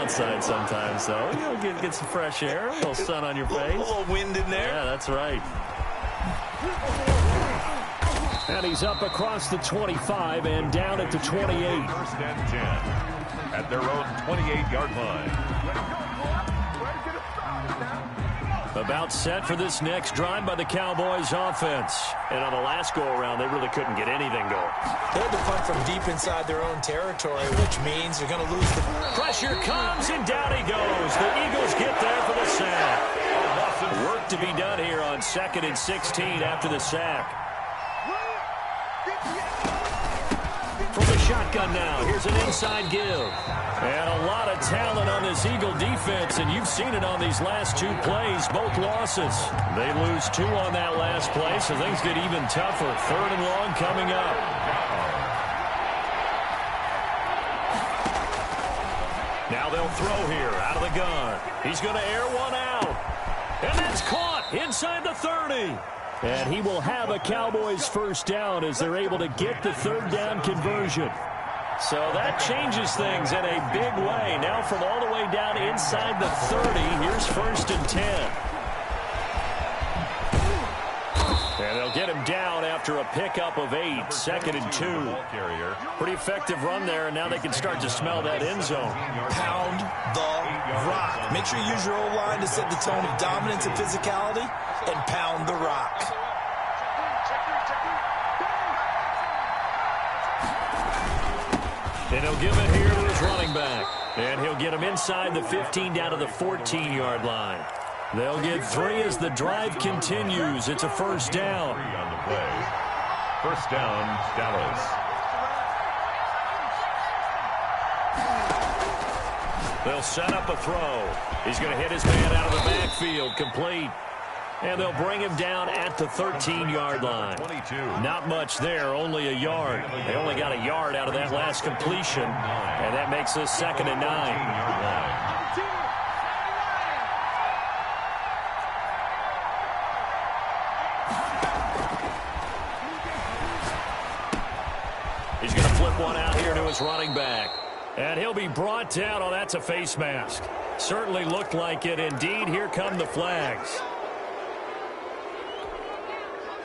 outside sometimes, though. You'll get some fresh air, a little sun on your face. A little wind in there. Yeah, that's right. And he's up across the 25 and down at the 28. First and 10 at their own 28-yard line. About set for this next drive by the Cowboys offense. And on the last go-around, they really couldn't get anything going. They had to punt from deep inside their own territory, which means they're going to lose the... Pressure comes, and down he goes. The Eagles get there for the sack. Work to be done here on 2nd and 16 after the sack. From the shotgun now, here's an inside give. And a lot of talent on this Eagle defense, and you've seen it on these last two plays, both losses. They lose 2 on that last play, so things get even tougher. 3rd and long coming up. Now they'll throw here out of the gun. He's going to air one out. And that's caught inside the 30. And he will have a Cowboys first down as they're able to get the 3rd down conversion. So that changes things in a big way. Now from all the way down inside the 30, here's 1st and 10. And they'll get him down after a pickup of 8, 2nd and 2. Pretty effective run there, and now they can start to smell that end zone. Pound the rock. Make sure you use your O-line to set the tone of dominance and physicality, and pound the rock. And he'll give it here to his running back. And he'll get him inside the 15 down to the 14-yard line. They'll get 3 as the drive continues. It's a first down. 3 on the play. First down, Dallas. They'll set up a throw. He's going to hit his man out of the backfield. Complete. And they'll bring him down at the 13-yard line. 22. Not much there, only a yard. They only got a yard out of that last completion, and that makes us 2nd and 9. He's going to flip one out here to his running back. And he'll be brought down. Oh, that's a face mask. Certainly looked like it. Indeed, here come the flags.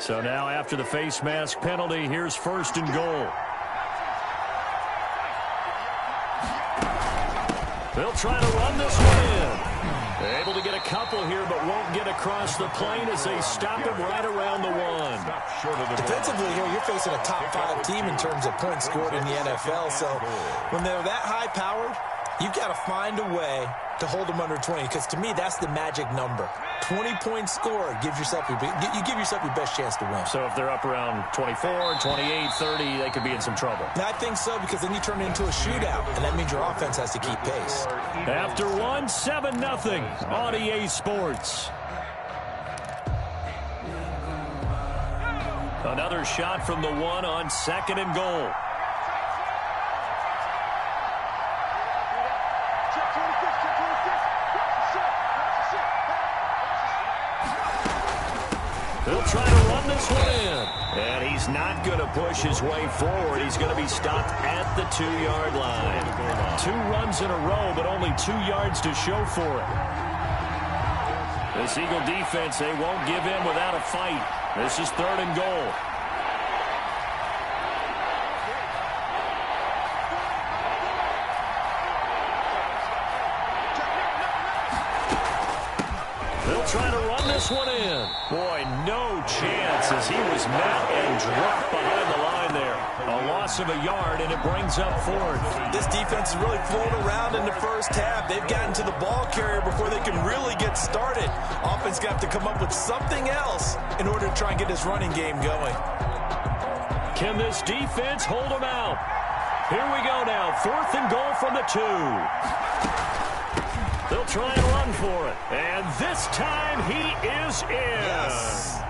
So now after the face mask penalty, here's 1st and goal. They'll try to run this one in. Able to get a couple here, but won't get across the plane as they stop him right around the 1. Defensively here, you're facing a top 5 team in terms of points scored in the NFL. So when they're that high-powered, you've got to find a way to hold them under 20, because to me, that's the magic number. 20 points scored gives yourself you give yourself your best chance to win. So if they're up around 24, 28, 30, they could be in some trouble. I think so, because then you turn it into a shootout, and that means your offense has to keep pace. After 1, 7-0 on EA Sports. Another shot from the 1 on 2nd and goal. He'll try to run this one in. And he's not going to push his way forward. He's going to be stopped at the 2-yard line. 2 runs in a row, but only 2 yards to show for it. This Eagle defense, they won't give in without a fight. This is 3rd and goal. They'll try to run this one in. Boy, no chance as he was met and dropped behind the line there. A loss of a yard, and it brings up 4th. This defense is really flown around in the first half. They've gotten to the ball carrier before they can really get started. Offense got to come up with something else in order to try and get this running game going. Can this defense hold them out? Here we go now. 4th and goal from the 2. They'll try and run for it. And this time he is in. Yes.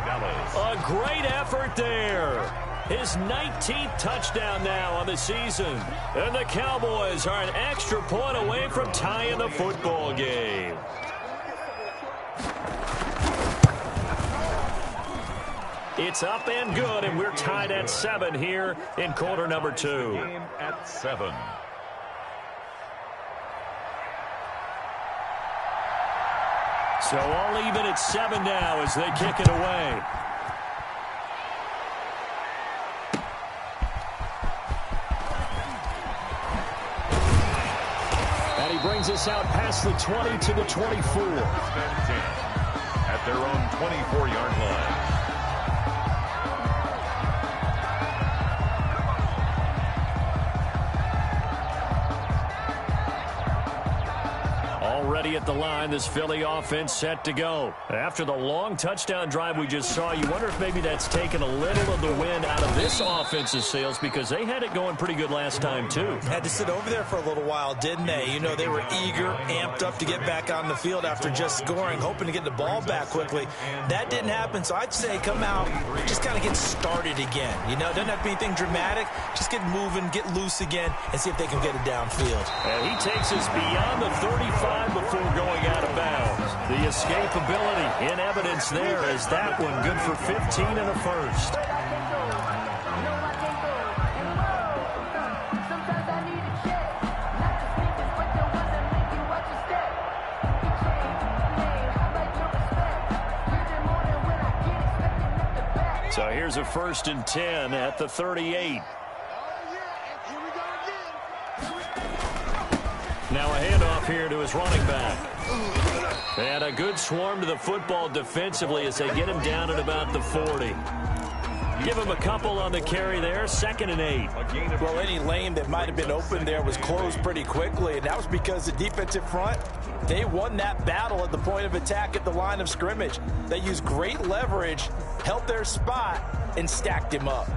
A great effort there. His 19th touchdown now on the season. And the Cowboys are an extra point away from tying the football game. It's up and good, and we're tied at 7 here in quarter number 2. Game at 7. So all even at 7 now as they kick it away. And he brings us out past the 20 to the 24. At their own 24-yard line. Already at the line, this Philly offense set to go. After the long touchdown drive we just saw, you wonder if maybe that's taken a little of the wind out of this offense's sails because they had it going pretty good last time, too. Had to sit over there for a little while, didn't they? You know, they were eager, amped up to get back on the field after just scoring, hoping to get the ball back quickly. That didn't happen, so I'd say come out, just kind of get started again. You know, it doesn't have to be anything dramatic. Just get moving, get loose again, and see if they can get it downfield. And he takes us beyond the 35 before going out of bounds. The escapability in evidence there as that one good for 15 and a first. So here's a 1st and 10 at the 38. Now a handoff here to his running back. And a good swarm to the football defensively as they get him down at about the 40. Give him a couple on the carry there, 2nd and 8. Well, any lane that might have been open there was closed pretty quickly, and that was because the defensive front, they won that battle at the point of attack at the line of scrimmage. They used great leverage, held their spot, and stacked him up.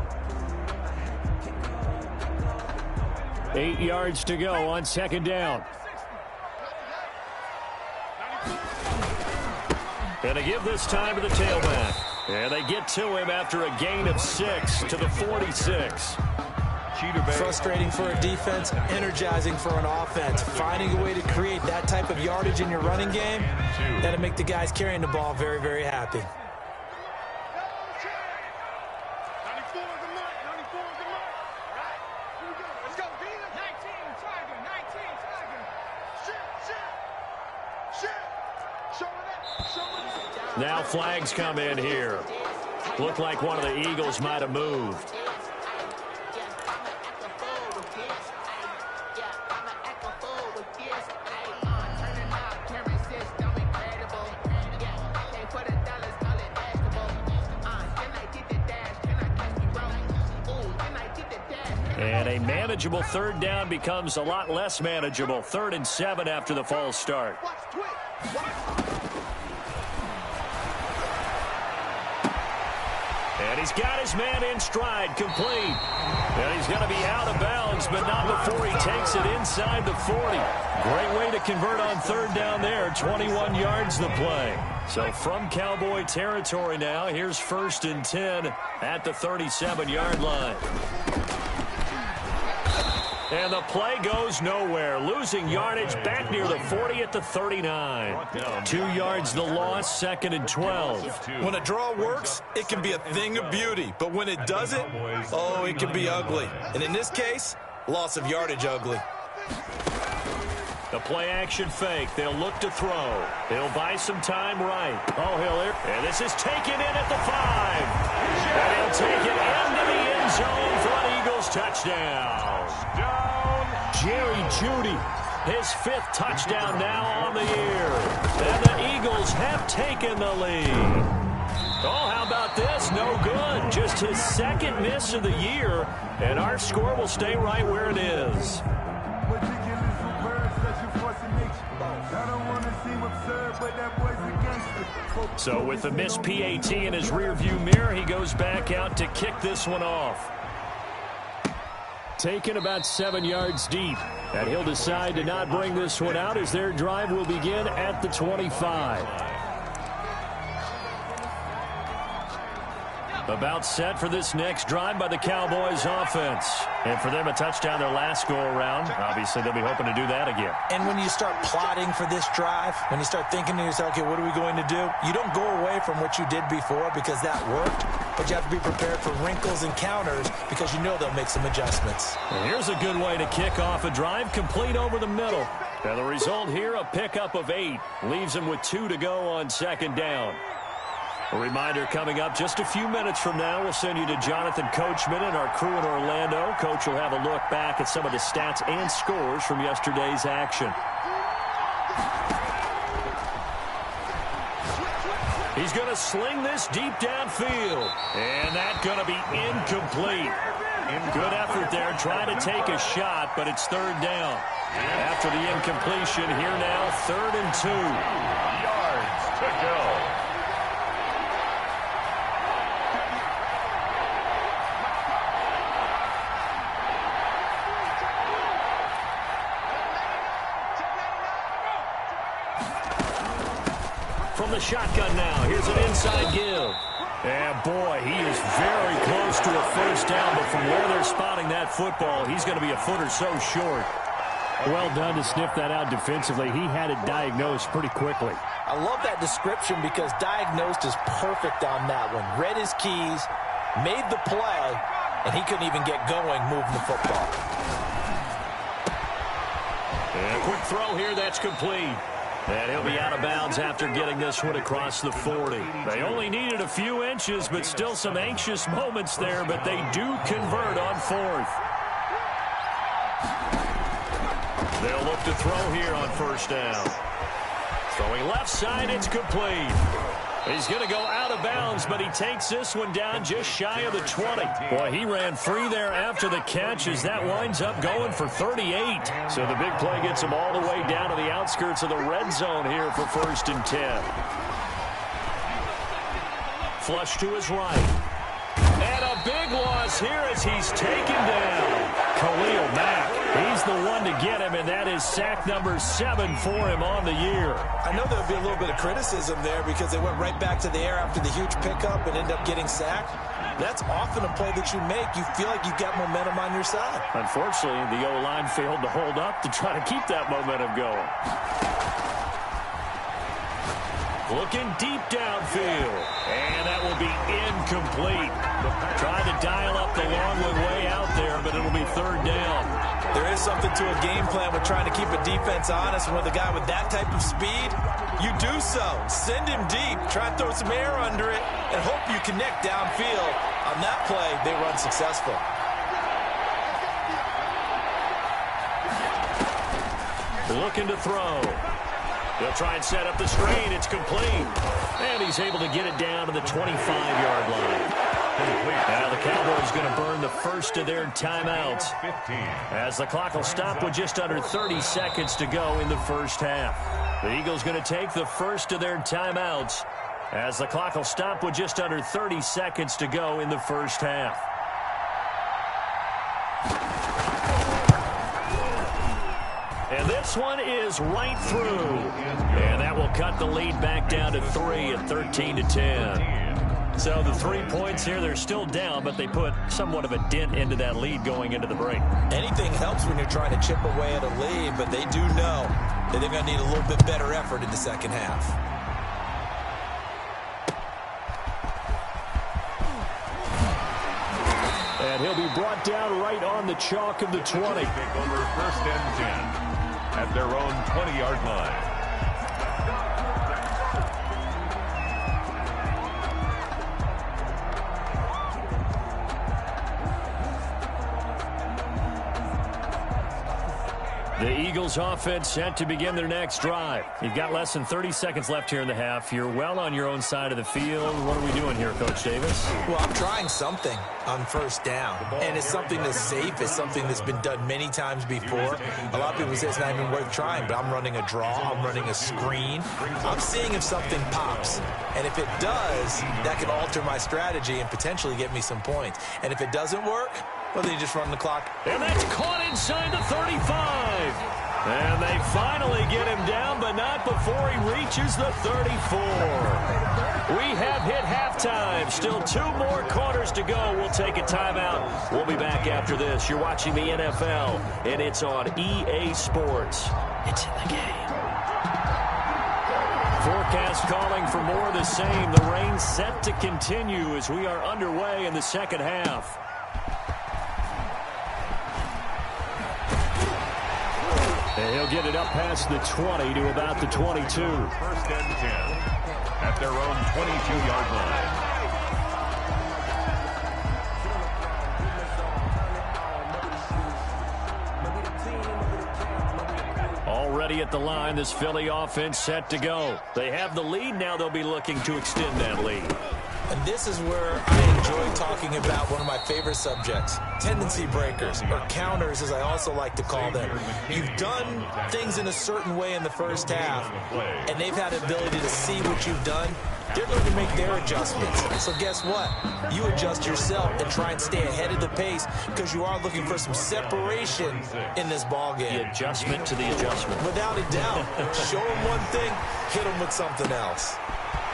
8 yards to go on 2nd down. And they give this time to the tailback. And they get to him after a gain of 6 to the 46. Frustrating for a defense, energizing for an offense. Finding a way to create that type of yardage in your running game, that'll make the guys carrying the ball very, very happy. Now flags come in here. Looked like one of the Eagles might have moved. And a manageable 3rd down becomes a lot less manageable. 3rd and 7 after the false start. And he's got his man in stride, complete. And he's going to be out of bounds, but not before he takes it inside the 40. Great way to convert on 3rd down there. 21 yards the play. So from Cowboy territory now, here's 1st and 10 at the 37-yard line. And the play goes nowhere. Losing yardage back near the 40 at the 39. 2 yards the loss, 2nd and 12. When a draw works, it can be a thing of beauty. But when it doesn't, oh, it can be ugly. And in this case, loss of yardage ugly. The play action fake. They'll look to throw. He'll buy some time right. Oh, and this is taken in at the 5. And he'll take it into the end zone for an Eagles touchdown. Jerry Jeudy, his 5th touchdown now on the year. And the Eagles have taken the lead. Oh, how about this? No good. Just his 2nd miss of the year. And our score will stay right where it is. So with the missed PAT in his rearview mirror, he goes back out to kick this one off. Taken about 7 yards deep. And he'll decide to not bring this one out as their drive will begin at the 25. About set for this next drive by the Cowboys offense. And for them, a touchdown their last go-around. Obviously, they'll be hoping to do that again. And when you start plotting for this drive, when you start thinking to yourself, okay, what are we going to do? You don't go away from what you did before because that worked, but you have to be prepared for wrinkles and counters because you know they'll make some adjustments. And here's a good way to kick off a drive, complete over the middle. And the result here, a pickup of 8. Leaves him with 2 to go on second down. A reminder coming up just a few minutes from now. We'll send you to Jonathan Coachman and our crew in Orlando. Coach will have a look back at some of the stats and scores from yesterday's action. He's going to sling this deep downfield. And that's going to be incomplete. Good effort there, trying to take a shot, but it's third down. After the incompletion, here now, 3rd and 2. Yards to go. From the shotgun now, here's an inside give. And boy, he is very close to a first down, but from where they're spotting that football, he's going to be a foot or so short. Well done to sniff that out defensively. He had it diagnosed pretty quickly. I love that description because diagnosed is perfect on that one. Read his keys, made the play, and he couldn't even get going moving the football. And a quick throw here, that's complete. And he'll be out of bounds after getting this one across the 40. They only needed a few inches, but still some anxious moments there, but they do convert on 4th. They'll look to throw here on first down. Throwing left side, it's complete. He's going to go out of bounds, but he takes this one down just shy of the 20. Boy, he ran free there after the catch as that winds up going for 38. So the big play gets him all the way down to the outskirts of the red zone here for 1st and 10. Flush to his right. And a big loss here as he's taken down. Khalil Mack. He's the one to get him, and that is sack number 7 for him on the year. I know there would be a little bit of criticism there because they went right back to the air after the huge pickup and ended up getting sacked. That's often a play that you make. You feel like you've got momentum on your side. Unfortunately, the O-line failed to hold up to try to keep that momentum going. Looking deep downfield, and that will be incomplete. Trying to dial up the long one way out there, but it'll be 3rd down. There is something to a game plan with trying to keep a defense honest. And with a guy with that type of speed, you do so. Send him deep, try and throw some air under it, and hope you connect downfield. On that play, they run successful. Looking to throw. They'll try and set up the screen. It's complete. And he's able to get it down to the 25-yard line. Now the Cowboys going to burn the first of their timeouts as the clock will stop with just under 30 seconds to go in the first half. The Eagles going to take the first of their timeouts as the clock will stop with just under 30 seconds to go in the first half. And this one is right through. And that will cut the lead back down to 3 at 13-10. So the 3 points here, they're still down, but they put somewhat of a dent into that lead going into the break. Anything helps when you're trying to chip away at a lead, but they do know that they're going to need a little bit better effort in the second half. And he'll be brought down right on the chalk of the 20. Take over 1st and 10 at their own 20-yard line. The Eagles offense set to begin their next drive. You've got less than 30 seconds left here in the half. You're well on your own side of the field. What are we doing here, Coach Davis? Well, I'm trying something on first down, and it's something that's safe. It's something that's been done many times before. A lot of people say it's not even worth trying, but I'm running a draw. I'm running a screen. I'm seeing if something pops, and if it does, that can alter my strategy and potentially get me some points. And if it doesn't work, well, then you just run the clock. And that's caught inside the 35. And they finally get him down, but not before he reaches the 34. We have hit halftime. Still 2 more quarters to go. We'll take a timeout. We'll be back after this. You're watching the NFL, and it's on EA Sports. It's in the game. Forecast calling for more of the same. The rain set to continue as we are underway in the second half. And he'll get it up past the 20 to about the 22. First and 10 at their own 22-yard line. Already at the line, this Philly offense set to go. They have the lead. Now they'll be looking to extend that lead. And this is where I enjoy talking about one of my favorite subjects, tendency breakers, or counters as I also like to call them. You've done things in a certain way in the first half, and they've had the ability to see what you've done. They're going to make their adjustments. So guess what? You adjust yourself and try and stay ahead of the pace because you are looking for some separation in this ball game. The adjustment to the adjustment. Without a doubt. Show them one thing, hit them with something else.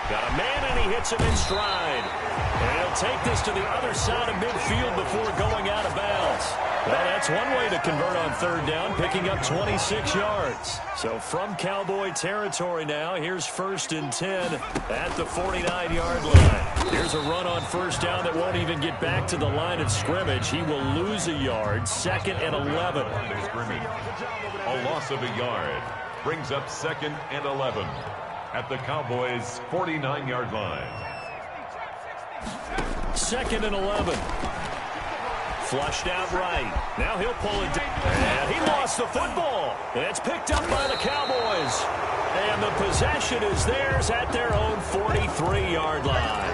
Got a man, and he hits him in stride. And he'll take this to the other side of midfield before going out of bounds. Well, that's one way to convert on third down, picking up 26 yards. So from Cowboy territory now, here's 1st and 10 at the 49-yard line. Here's a run on first down that won't even get back to the line of scrimmage. He will lose a yard, 2nd and 11. A loss of a yard brings up 2nd and 11 at the Cowboys' 49-yard line. 2nd and 11. Flushed out right. Now he'll pull it down. And he lost the football. It's picked up by the Cowboys. And the possession is theirs at their own 43-yard line.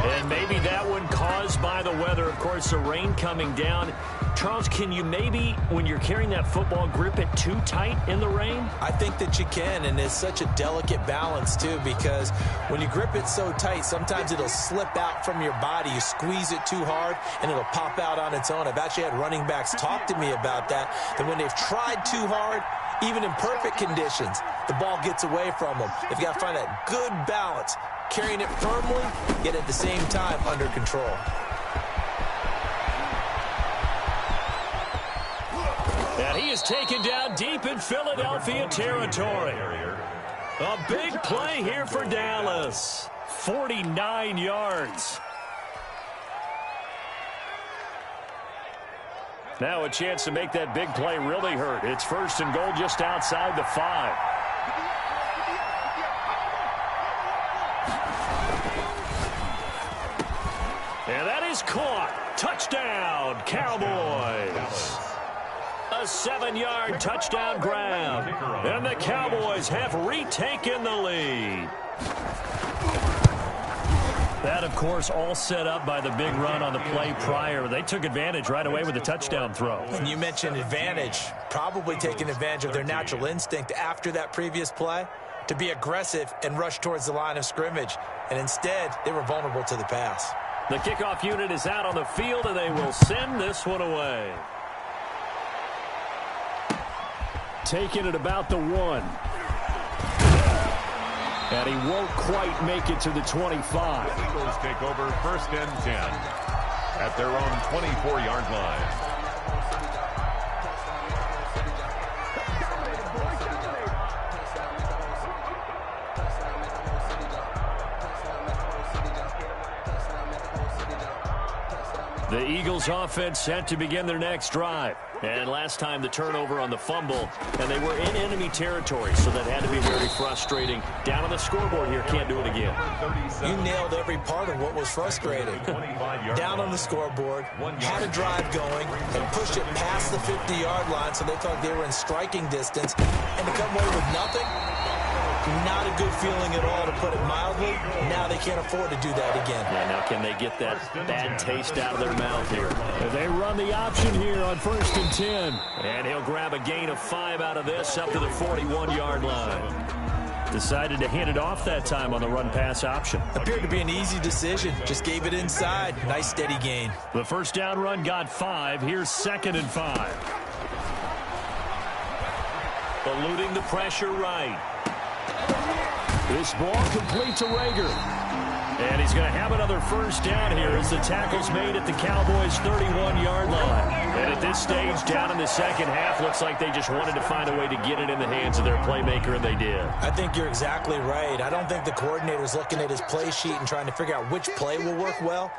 And maybe that one caused by the weather. Of course, the rain coming down. Charles, can you maybe, when you're carrying that football, grip it too tight in the rain? I think that you can, and it's such a delicate balance, too, because when you grip it so tight, sometimes it'll slip out from your body. You squeeze it too hard, and it'll pop out on its own. I've actually had running backs talk to me about that when they've tried too hard, even in perfect conditions, the ball gets away from them. They've got to find that good balance, carrying it firmly, yet at the same time under control. And he is taken down deep in Philadelphia territory. A big play here for Dallas. 49 yards. Now a chance to make that big play really hurt. It's 1st and goal just outside the 5. And that is caught. Touchdown, Cowboys. A 7-yard touchdown grab. And the Cowboys have retaken the lead. That, of course, all set up by the big run on the play prior. They took advantage right away with the touchdown throw. And you mentioned advantage, probably taking advantage of their natural instinct after that previous play to be aggressive and rush towards the line of scrimmage. And instead, they were vulnerable to the pass. The kickoff unit is out on the field, and they will send this one away. Taken at about the 1. And he won't quite make it to the 25. The Eagles take over 1st and 10 at their own 24-yard line. The Eagles offense set to begin their next drive. And last time the turnover on the fumble, and they were in enemy territory, so that had to be very frustrating. Down on the scoreboard here, can't do it again. You nailed every part of what was frustrating. Down on the scoreboard, had a drive going, and pushed it past the 50-yard line, so they thought they were in striking distance, and to come away with nothing, not a good feeling at all, to put it mildly. Now they can't afford to do that again. Yeah, now can they get that bad taste out of their mouth here? They run the option here on 1st and 10. And he'll grab a gain of 5 out of this up to the 41-yard line. Decided to hand it off that time on the run-pass option. Appeared to be an easy decision. Just gave it inside. Nice steady gain. The first down run got 5. Here's 2nd and 5. Eluding the pressure right. This ball complete to Rager. And he's going to have another first down here as the tackle's made at the Cowboys' 31-yard line. And at this stage, down in the second half, looks like they just wanted to find a way to get it in the hands of their playmaker, and they did. I think you're exactly right. I don't think the coordinator's looking at his play sheet and trying to figure out which play will work well.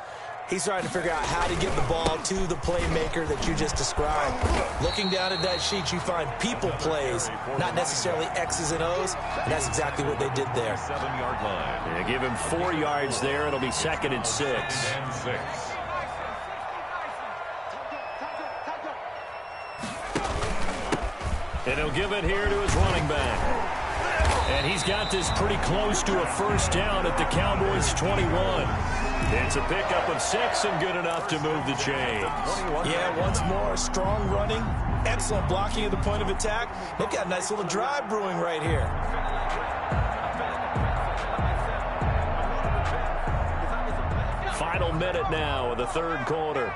He's trying to figure out how to get the ball to the playmaker that you just described. Looking down at that sheet, you find people plays, not necessarily X's and O's, and that's exactly what they did there. 7-yard line. Yeah, give him 4 yards there. It'll be 2nd and 6. And 6. And he'll give it here to his running back. And he's got this pretty close to a first down at the Cowboys' 21. It's a pickup of 6 and good enough to move the chains. Yeah, once more, strong running, excellent blocking at the point of attack. They've got a nice little drive brewing right here. Final minute now of the 3rd quarter.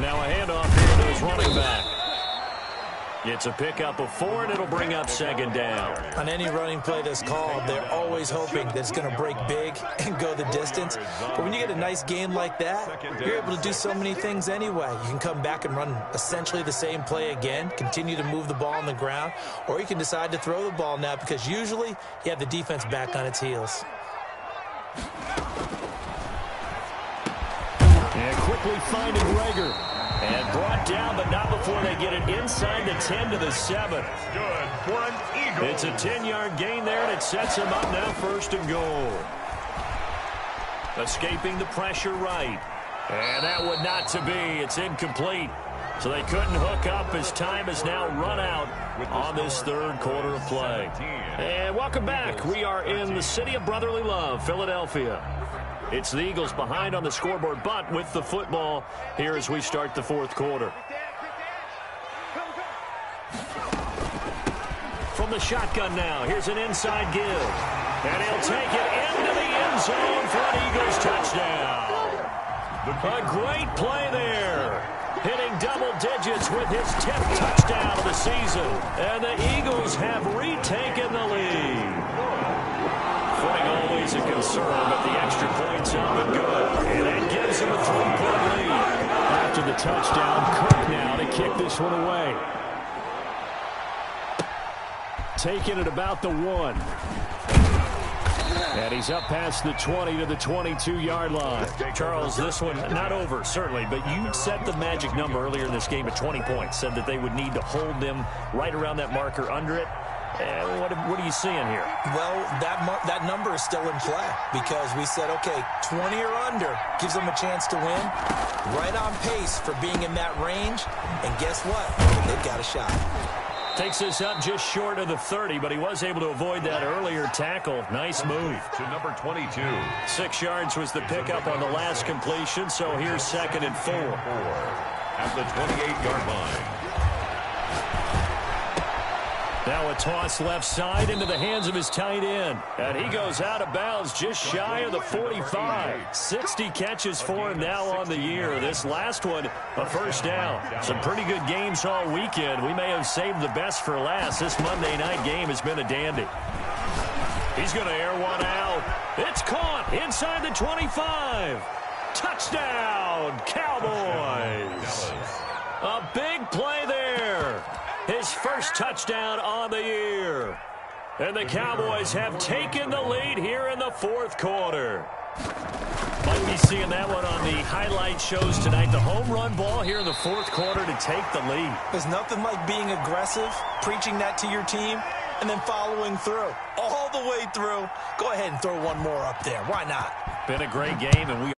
Now a handoff here to his running back. It's a pickup of 4, and it'll bring up 2nd down. On any running play that's called, they're always hoping that it's going to break big and go the distance. But when you get a nice game like that, you're able to do so many things anyway. You can come back and run essentially the same play again, continue to move the ball on the ground, or you can decide to throw the ball now because usually you have the defense back on its heels. And quickly finding Rager. And brought down, but not before they get it inside the 10 to the 7. Good for an eagle. It's a 10-yard gain there, and it sets him up now 1st and goal. Escaping the pressure right. And that would not to be. It's incomplete. So they couldn't hook up as time is now run out on this 3rd quarter of play. And welcome back. We are in the city of brotherly love, Philadelphia. It's the Eagles behind on the scoreboard, but with the football here as we start the 4th quarter. From the shotgun now, here's an inside give. And he'll take it into the end zone for an Eagles touchdown. A great play there. Hitting double digits with his 10th touchdown of the season. And the Eagles have retaken the lead. Footing always a concern, but the extra point's up and good. And that gives him a 3-point lead. After the touchdown, Cook now to kick this one away. Taking it about the 1. And he's up past the 20 to the 22-yard line. Charles, this one not over, certainly, but you set the magic number earlier in this game at 20 points. Said that they would need to hold them right around that marker under it. What are you seeing here? Well, that number is still in play because we said, okay, 20 or under gives them a chance to win. Right on pace for being in that range. And guess what? They've got a shot. Takes this up just short of the 30, but he was able to avoid that earlier tackle. Nice move. To number 22. 6 yards was the pickup on the last completion, so here's 2nd and 4. At the 28-yard line. Now a toss left side into the hands of his tight end. And he goes out of bounds just shy of the 45. 60 catches for him now on the year. This last one, a first down. Some pretty good games all weekend. We may have saved the best for last. This Monday night game has been a dandy. He's going to air one out. It's caught inside the 25. Touchdown, Cowboys. A big play there. His first touchdown on the year. And the Cowboys have taken the lead here in the 4th quarter. Might be seeing that one on the highlight shows tonight. The home run ball here in the 4th quarter to take the lead. There's nothing like being aggressive, preaching that to your team, and then following through. All the way through. Go ahead and throw one more up there. Why not? Been a great game, and we